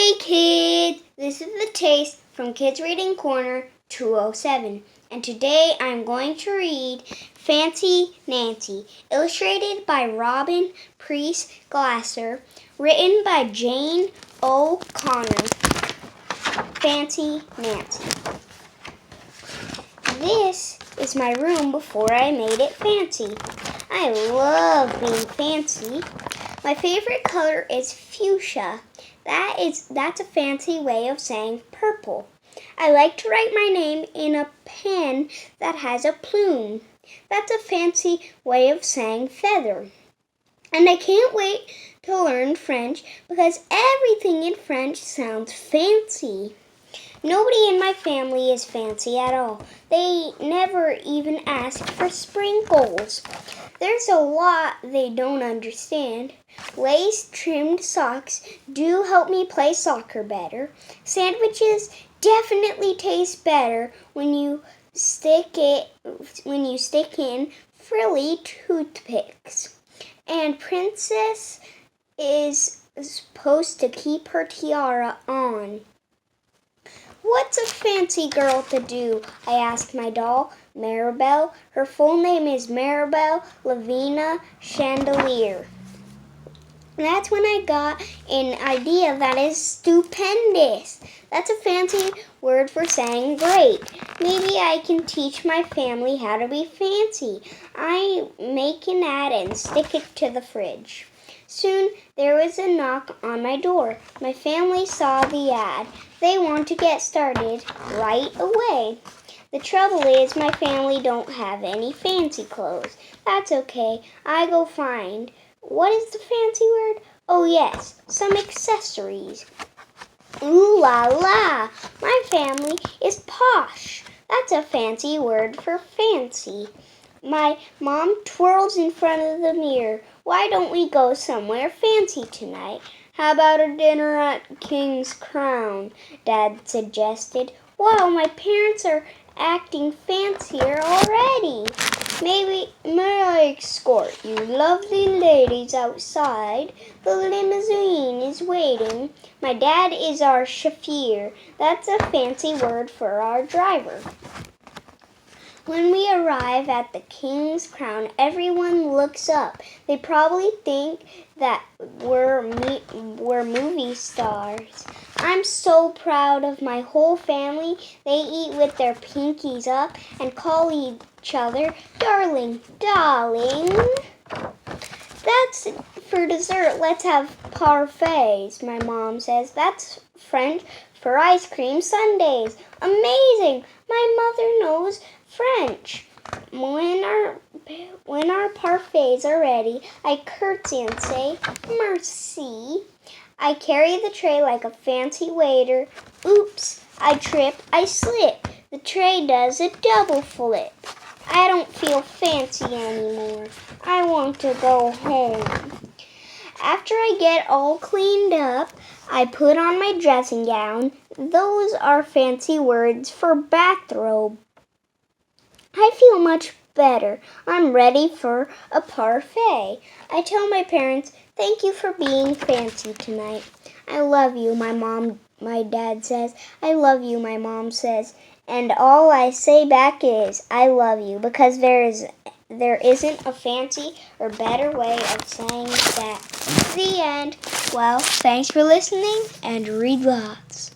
Hey kids, this is the Taste from Kids Reading Corner 207, and today I'm going to read Fancy Nancy, illustrated by Robin Preiss Glasser, written by Jane O'Connor. Fancy Nancy. This is my room before I made it fancy. I love being fancy. My favorite color is fuchsia. That's a fancy way of saying purple. I like to write my name in a pen that has a plume. That's a fancy way of saying feather. And I can't wait to learn French because everything in French sounds fancy. Nobody in my family is fancy at all. They never even ask for sprinkles. There's a lot they don't understand. Lace-trimmed socks do help me play soccer better. Sandwiches definitely taste better when you stick in frilly toothpicks. And Princess is supposed to keep her tiara on. What's a fancy girl to do? I asked my doll, Maribel. Her full name is Maribel Lavina Chandelier. That's when I got an idea that is stupendous. That's a fancy word for saying great. Maybe I can teach my family how to be fancy. I make an ad and stick it to the fridge. Soon there was a knock on my door. My family saw the ad. They want to get started right away. The trouble is my family don't have any fancy clothes. That's okay. I go find. What is the fancy word? Oh yes, some accessories. Ooh la la! My family is posh. That's a fancy word for fancy. My mom twirls in front of the mirror. Why don't we go somewhere fancy tonight? How about a dinner at King's Crown? Dad suggested. Wow, my parents are acting fancier already. May I escort you lovely ladies outside? The limousine is waiting. My dad is our chauffeur. That's a fancy word for our driver. When we arrive at the King's Crown, everyone looks up. They probably think that we're movie stars. I'm so proud of my whole family. They eat with their pinkies up and call each other darling, darling. That's for dessert. Let's have parfaits, my mom says. That's French for ice cream sundaes. Amazing! My mother knows French. When our parfaits are ready, I curtsy and say, merci. I carry the tray like a fancy waiter. Oops, I trip, I slip. The tray does a double flip. I don't feel fancy anymore. I want to go home. After I get all cleaned up, I put on my dressing gown. Those are fancy words for bathrobe. I feel much better. I'm ready for a parfait. I tell my parents, thank you for being fancy tonight. I love you, my dad says. I love you, my mom says. And all I say back is, I love you, because there isn't a fancy or better way of saying that. The end. Well, thanks for listening, and read lots.